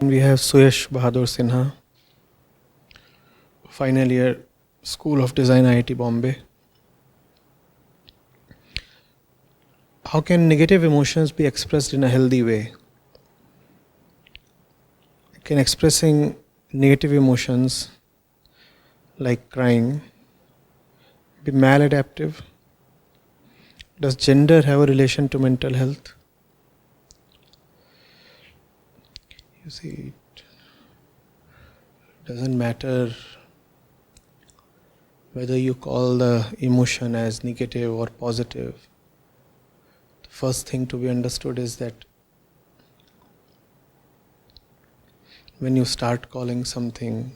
We have Suyash Bahadur Sinha, final year, School of Design, IIT Bombay. How can negative emotions be expressed in a healthy way? Can expressing negative emotions like crying be maladaptive? Does gender have a relation to mental health? You see, it doesn't matter whether you call the emotion as negative or positive. The first thing to be understood is that when you start calling something,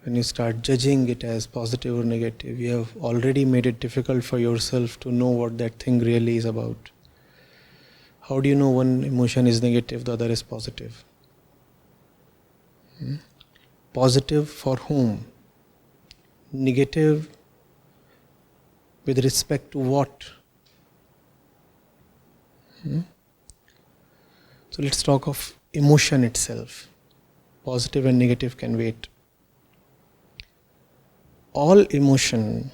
when you start judging it as positive or negative, you have already made it difficult for yourself to know what that thing really is about. How do you know one emotion is negative, the other is positive? Positive for whom? Negative with respect to what? So let's talk of emotion itself. Positive and negative can wait. All emotion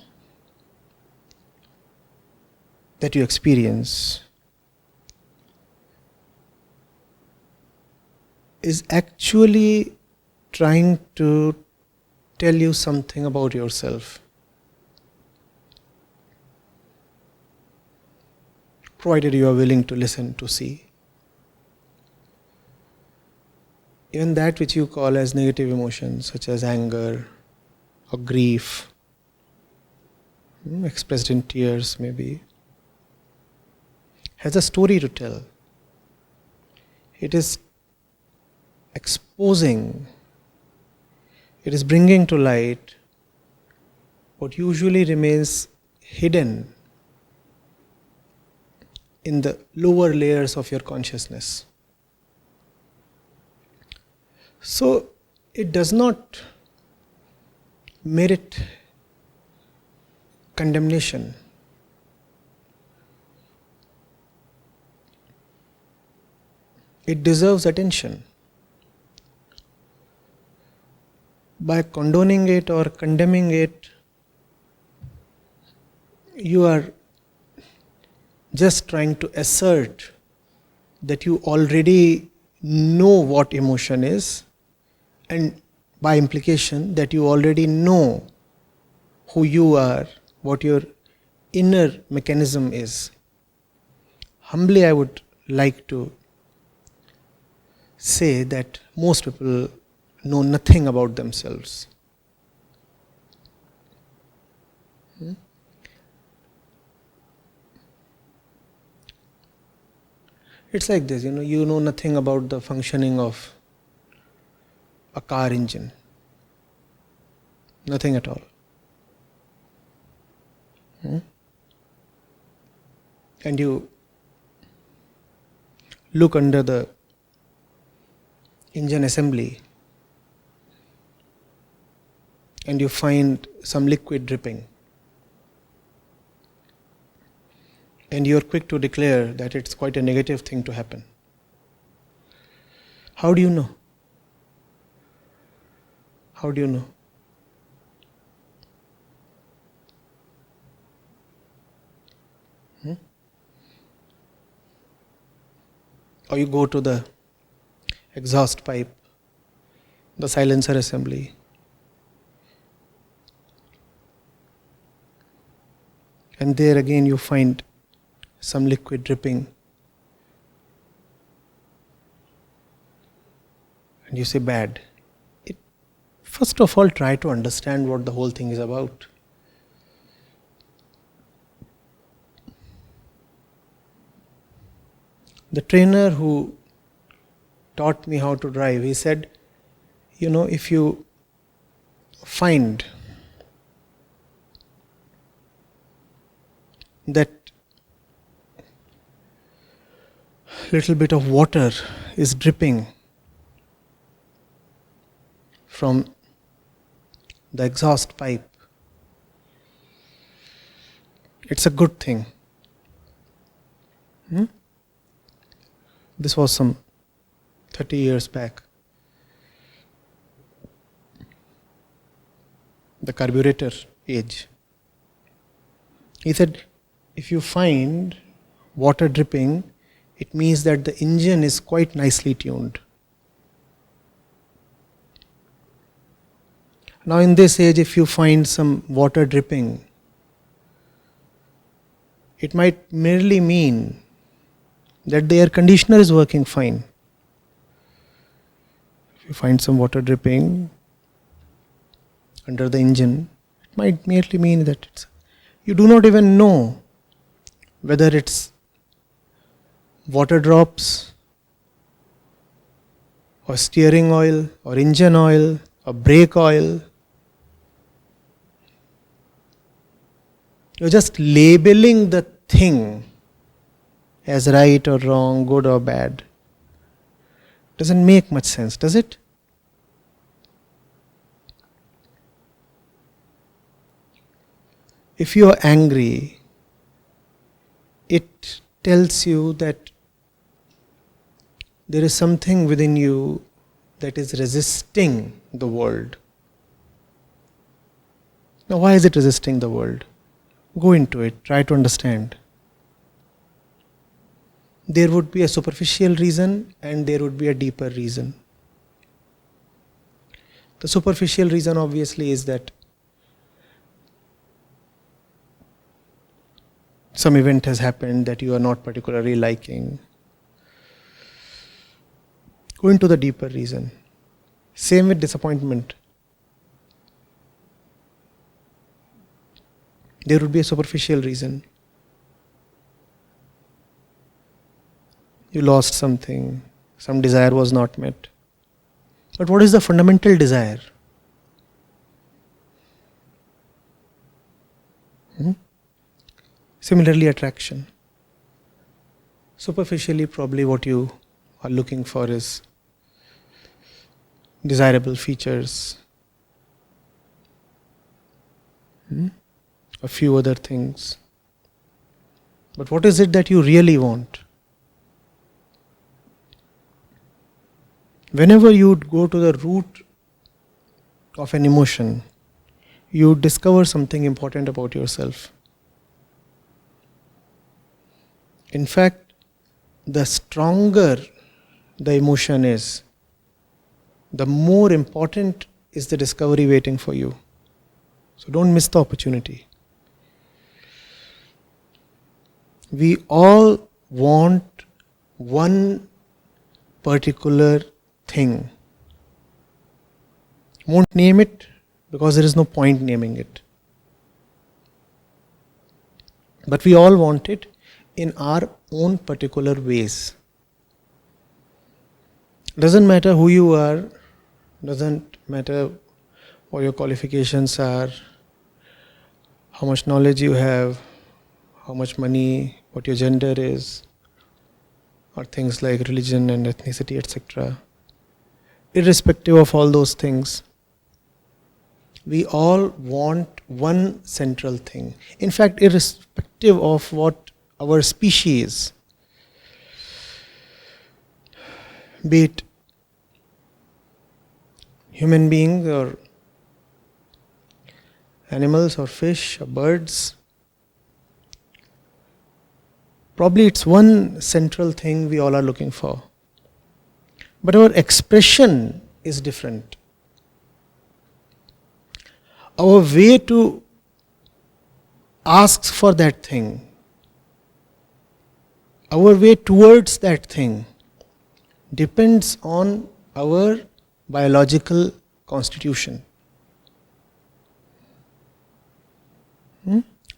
that you experience is actually trying to tell you something about yourself, provided you are willing to listen, to see. Even that which you call as negative emotions, such as anger or grief, expressed in tears maybe, has a story to tell. It is exposing, it is bringing to light what usually remains hidden in the lower layers of your consciousness. So it does not merit condemnation. It deserves attention. By condoning it or condemning it, you are just trying to assert that you already know what emotion is, and by implication that you already know who you are, what your inner mechanism is. Humbly, I would like to say that most people know nothing about themselves. It's like this, you know nothing about the functioning of a car engine. Nothing at all. And you look under the engine assembly and you find some liquid dripping. And you are quick to declare that it's quite a negative thing to happen. How do you know? How do you know? Or you go to the exhaust pipe, the silencer assembly, and there again you find some liquid dripping, and you say bad. First of all, try to understand what the whole thing is about. The trainer who taught me how to drive, he said, if you find that little bit of water is dripping from the exhaust pipe, it's a good thing. This was some 30 years back. The carburetor age. He said, if you find water dripping, it means that the engine is quite nicely tuned. Now in this age, if you find some water dripping, it might merely mean that the air conditioner is working fine. If you find some water dripping under the engine, it might merely mean that you do not even know whether it's water drops or steering oil or engine oil or brake oil. You're just labeling the thing as right or wrong, good or bad. Doesn't make much sense, does it? If you are angry, it tells you that there is something within you that is resisting the world. Now, why is it resisting the world? Go into it, try to understand. There would be a superficial reason and there would be a deeper reason. The superficial reason obviously is that some event has happened that you are not particularly liking. Go into the deeper reason. Same with disappointment. There would be a superficial reason. You lost something, some desire was not met. But what is the fundamental desire? Similarly, attraction. Superficially, probably what you are looking for is desirable features, a few other things. But what is it that you really want? Whenever you go to the root of an emotion, you discover something important about yourself. In fact, the stronger the emotion is, the more important is the discovery waiting for you. So don't miss the opportunity. We all want one particular thing. Won't name it because there is no point naming it. But we all want it in our own particular ways. Doesn't matter who you are, doesn't matter what your qualifications are, how much knowledge you have, how much money, what your gender is, or things like religion and ethnicity, etc. Irrespective of all those things, we all want one central thing. In fact, irrespective of what our species, be it human beings or animals or fish or birds, probably it's one central thing we all are looking for. But our expression is different. Our way to ask for that thing, our way towards that thing, depends on our biological constitution.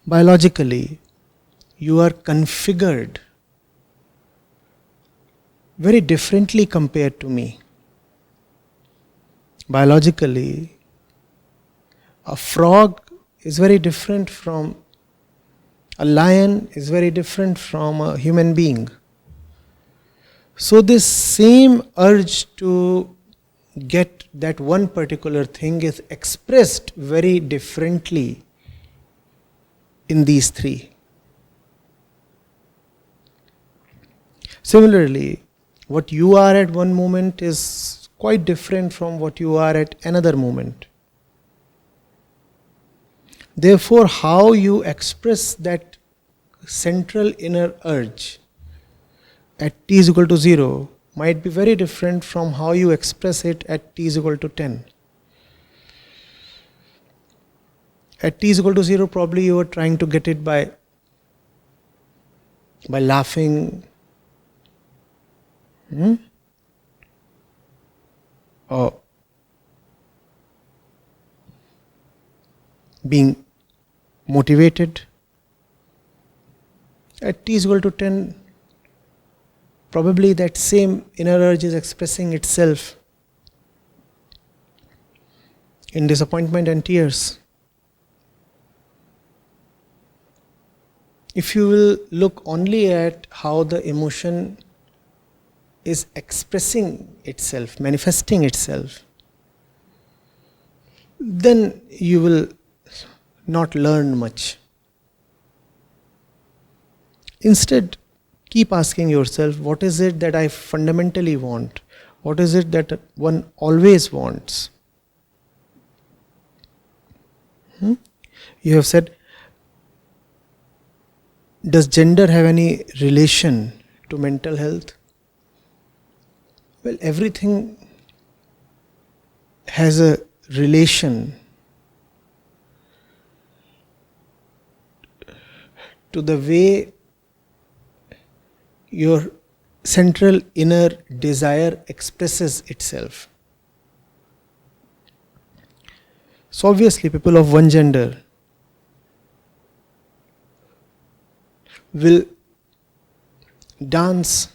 Biologically, you are configured very differently compared to me. Biologically, a frog is very different from a lion, is very different from a human being. So this same urge to get that one particular thing is expressed very differently in these three. Similarly, What you are at one moment is quite different from what you are at another moment. Therefore, how you express that central inner urge at t is equal to 0 might be very different from how you express it at t is equal to 10. At t is equal to 0, probably you were trying to get it by laughing, or being motivated. At t is equal to 10, probably that same inner urge is expressing itself in disappointment and tears. If you will look only at how the emotion is expressing itself, manifesting itself, then you will not learn much. Instead, keep asking yourself, what is it that I fundamentally want? What is it that one always wants? You have said, does gender have any relation to mental health? Well, everything has a relation to the way your central inner desire expresses itself. So obviously, people of one gender will dance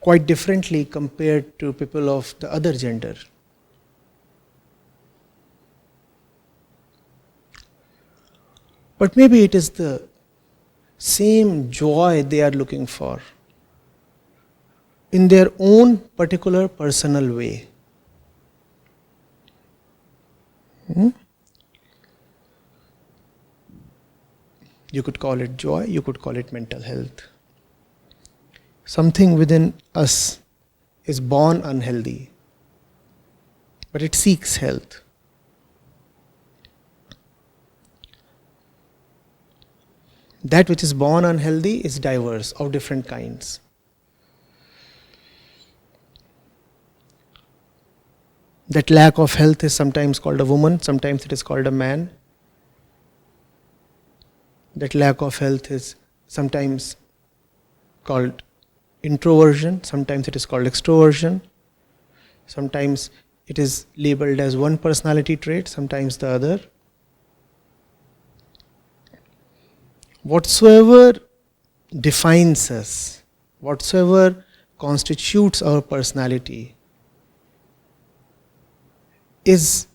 quite differently compared to people of the other gender. But maybe it is the same joy they are looking for in their own particular personal way. You could call it joy, you could call it mental health. Something within us is born unhealthy, but it seeks health. That which is born unhealthy is diverse, of different kinds. That lack of health is sometimes called a woman, sometimes it is called a man. That lack of health is sometimes called introversion, sometimes it is called extroversion, sometimes it is labeled as one personality trait, sometimes the other. Whatsoever defines us, whatsoever constitutes our personality, is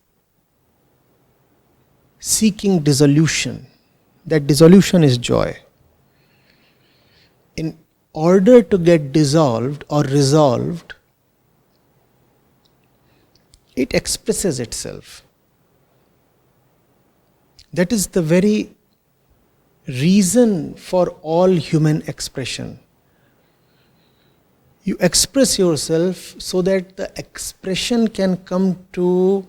seeking dissolution. That dissolution is joy. In order to get dissolved or resolved, it expresses itself. That is the very reason for all human expression. You express yourself so that the expression can come to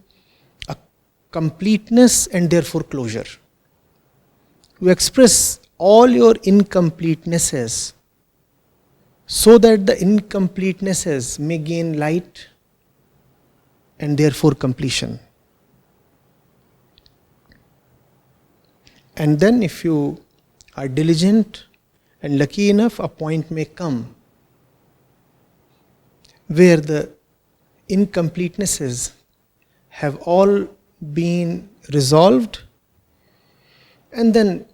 a completeness and therefore closure. You express all your incompletenesses so that the incompletenesses may gain light and therefore completion. And then if you are diligent and lucky enough, a point may come where the incompletenesses have all been resolved, and then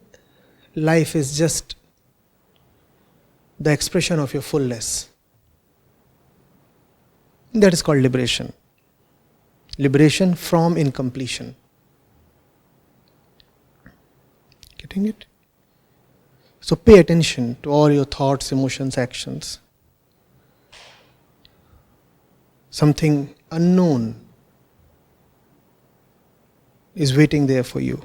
life is just the expression of your fullness. That is called liberation. Liberation from incompletion. Getting it? So pay attention to all your thoughts, emotions, actions. Something unknown is waiting there for you.